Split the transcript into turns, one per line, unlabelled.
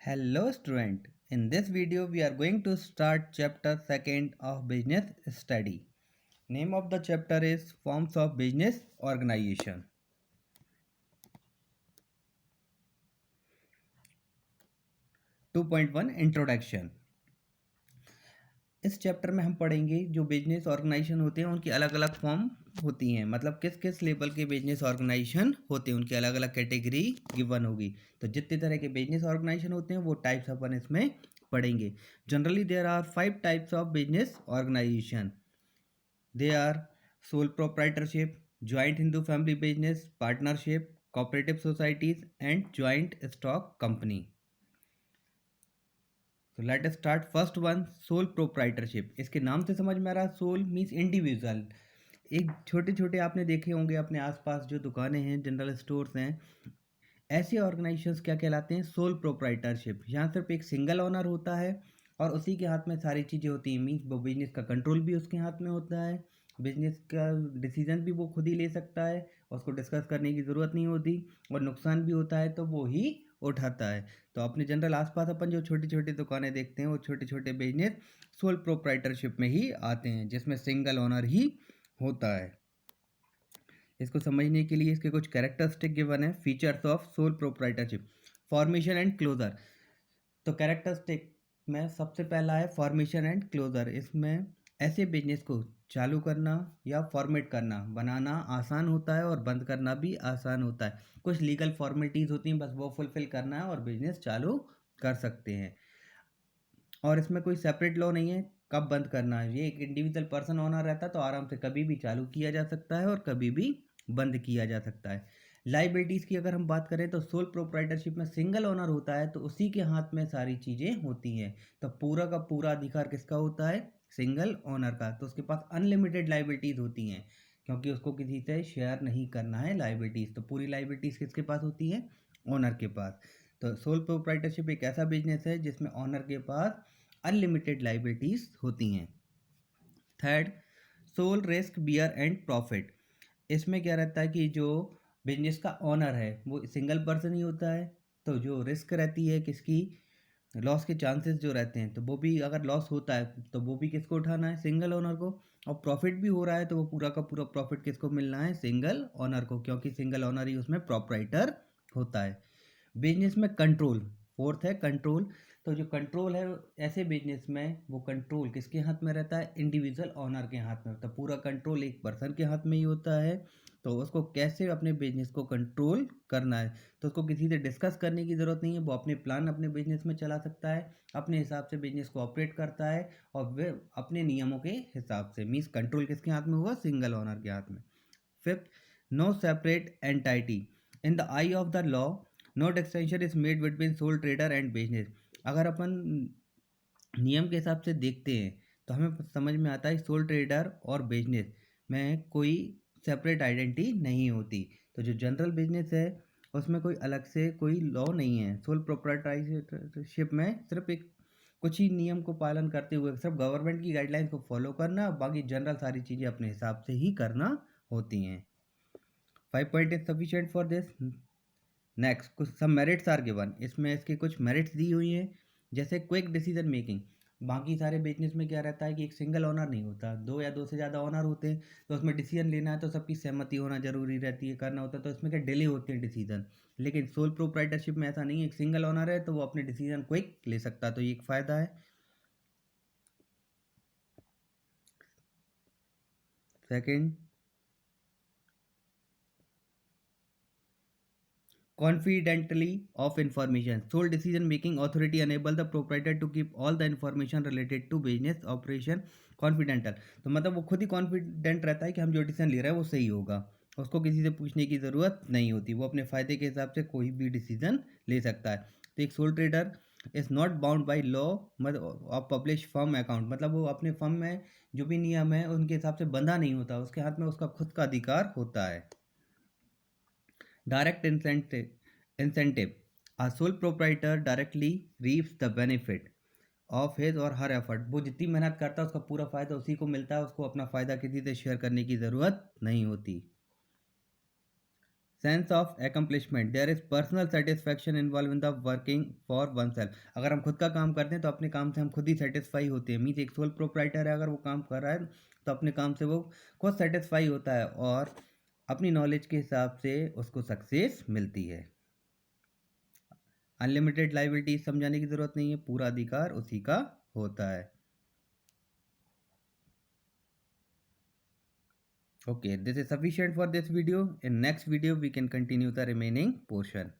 Hello student, in this video we are going to start chapter 2nd of business study. Name of the chapter is forms of business organization. 2.1 introduction. इस chapter में हम पढ़ेंगे जो business organisation होते हैं उनकी अलग अलग फॉर्म होती हैं, मतलब किस किस लेवल के बिजनेस ऑर्गेनाइजेशन होते हैं, उनकी अलग अलग कैटेगरी गिवन होगी। तो जितने तरह के बिजनेस ऑर्गेनाइजेशन होते हैं वो टाइप्स अपन इसमें पढ़ेंगे। Generally there are 5 types of business organisation. They are sole proprietorship, joint Hindu family business, partnership, cooperative societies and joint stock company. तो let us start first one, sole proprietorship. इसके नाम से समझ में आ रहा है, सोल मीन्स इंडिविजुअल। एक छोटे छोटे आपने देखे होंगे अपने आसपास जो दुकानें हैं, जनरल स्टोर्स हैं, ऐसे ऑर्गेनाइजेशंस क्या कहलाते हैं? Sole proprietorship. यहाँ सिर्फ एक सिंगल ओनर होता है और उसी के हाथ में सारी चीज़ें होती हैं। मीन्स वो बिजनेस का कंट्रोल भी उसके हाथ में होता है, बिजनेस का डिसीजन भी वो खुद ही ले सकता है, उसको डिस्कस करने की ज़रूरत नहीं होती, और नुकसान भी होता है तो वो ही उठाता है। तो अपने जनरल आसपास अपन जो छोटी छोटी दुकानें देखते हैं वो छोटे छोटे बिजनेस सोल प्रोप्राइटरशिप में ही आते हैं, जिसमें सिंगल ओनर ही होता है। इसको समझने के लिए इसके कुछ कैरेक्टरिस्टिक गिवन है। Features of sole proprietorship, formation and closure. तो कैरेक्टरिस्टिक में सबसे पहला है फॉर्मेशन एंड क्लोजर। इसमें ऐसे बिजनेस को चालू करना या फॉर्मेट करना, बनाना आसान होता है और बंद करना भी आसान होता है। कुछ लीगल फॉर्मेलिटीज़ होती हैं, बस वो फुलफिल करना है और बिजनेस चालू कर सकते हैं। और इसमें कोई सेपरेट लॉ नहीं है कब बंद करना है। ये एक इंडिविजुअल पर्सन ओनर रहता है तो आराम से कभी भी चालू किया जा सकता है और कभी भी बंद किया जा सकता है। लाइबिलिटीज़ की अगर हम बात करें तो सोल प्रोप्राइटरशिप में सिंगल ओनर होता है तो उसी के हाथ में सारी चीज़ें होती हैं। तो पूरा का पूरा अधिकार किसका होता है? सिंगल ओनर का। तो उसके पास अनलिमिटेड लाइबिलिटीज़ होती हैं, क्योंकि उसको किसी से शेयर नहीं करना है लाइबिलिटीज़। तो पूरी लाइबिलिटीज़ किसके पास होती है? ओनर के पास। तो सोल प्रोप्राइटरशिप एक ऐसा बिजनेस है जिसमें ओनर के पास अनलिमिटेड लाइबिलिटीज़ होती हैं। Third, sole risk bear and profit. इसमें क्या रहता है कि जो बिजनेस का ओनर है वो सिंगल पर्सन ही होता है, तो जो रिस्क रहती है किसकी, लॉस के चांसेस जो रहते हैं, तो वो भी अगर लॉस होता है तो वो भी किसको उठाना है? सिंगल ओनर को। और प्रॉफिट भी हो रहा है तो वो पूरा का पूरा प्रॉफिट किसको मिलना है? सिंगल ओनर को, क्योंकि सिंगल ओनर ही उसमें प्रॉपराइटर होता है। बिजनेस में कंट्रोल, फोर्थ है कंट्रोल। तो जो कंट्रोल है ऐसे बिजनेस में, वो कंट्रोल किसके हाथ में रहता है? इंडिविजुअल ओनर के हाथ में। तो पूरा कंट्रोल एक पर्सन के हाथ में ही होता है। तो उसको कैसे अपने बिजनेस को कंट्रोल करना है, तो उसको किसी से डिस्कस करने की ज़रूरत नहीं है। वो अपने प्लान अपने बिजनेस में चला सकता है, अपने हिसाब से बिजनेस को ऑपरेट करता है और वे अपने नियमों के हिसाब से। मीन्स कंट्रोल किसके हाथ में हुआ? सिंगल ओनर के हाथ में। Fifth, no separate entity in the eye of the law, no distinction is made between sole trader and business. अगर अपन नियम के हिसाब से देखते हैं तो हमें समझ में आता है सोल ट्रेडर और बिजनेस में कोई सेपरेट आइडेंटिटी नहीं होती। तो जो जनरल बिजनेस है उसमें कोई अलग से कोई लॉ नहीं है। सोल प्रोप्राइटरशिप में सिर्फ एक कुछ ही नियम को पालन करते हुए सिर्फ गवर्नमेंट की गाइडलाइंस को फॉलो करना, बाकी जनरल सारी चीज़ें अपने हिसाब से ही करना होती हैं। 5 point is sufficient for this. Next, कुछ सब मेरिट्स आर गिवन। इसमें इसके कुछ मेरिट्स दी हुई हैं, जैसे क्विक डिसीजन मेकिंग। बाकी सारे बिजनेस में क्या रहता है कि एक सिंगल ओनर नहीं होता, दो या दो से ज़्यादा ओनर होते हैं। तो उसमें डिसीजन लेना है तो सबकी सहमति होना जरूरी रहती है, करना होता है, तो इसमें क्या डिले होती है डिसीजन। लेकिन सोल प्रोप्राइटरशिप में ऐसा नहीं है, एक सिंगल ओनर है तो वो अपने डिसीजन क्विक ले सकता है, तो ये एक फ़ायदा है। Second, confidently of information. Sole decision making authority enable the proprietor to keep all the information related to business operation confidential. तो मतलब वो खुद ही कॉन्फिडेंट रहता है कि हम जो डिसीजन ले रहे हैं वो सही होगा, उसको किसी से पूछने की ज़रूरत नहीं होती, वो अपने फ़ायदे के हिसाब से कोई भी डिसीजन ले सकता है। तो एक soul trader is not bound by law मतलब ऑफ पब्लिश फर्म अकाउंट, मतलब वो अपने फर्म में जो भी नियम है उनके हिसाब से बंधा नहीं होता, उसके हाथ में उसका खुद का अधिकार होता है। Direct incentive, a sole proprietor directly reaps the benefit of his or her effort। वो जितनी मेहनत करता है उसका पूरा फ़ायदा उसी को मिलता है, उसको अपना फ़ायदा किसी से शेयर करने की ज़रूरत नहीं होती। Sense of accomplishment, there is personal satisfaction involve in the working for oneself. अगर हम खुद का काम करते हैं तो अपने काम से हम खुद ही सेटिस्फाई होते हैं। मीन्स एक सोल प्रोप्राइटर है, अगर वो काम कर रहा है तो अपने काम से वो खुद सेटिस्फाई होता है और अपनी नॉलेज के हिसाब से उसको सक्सेस मिलती है। अनलिमिटेड लाइबिलिटी समझाने की ज़रूरत नहीं है, पूरा अधिकार उसी का होता है। Okay, this is sufficient for this video. In next video, we can continue the remaining portion.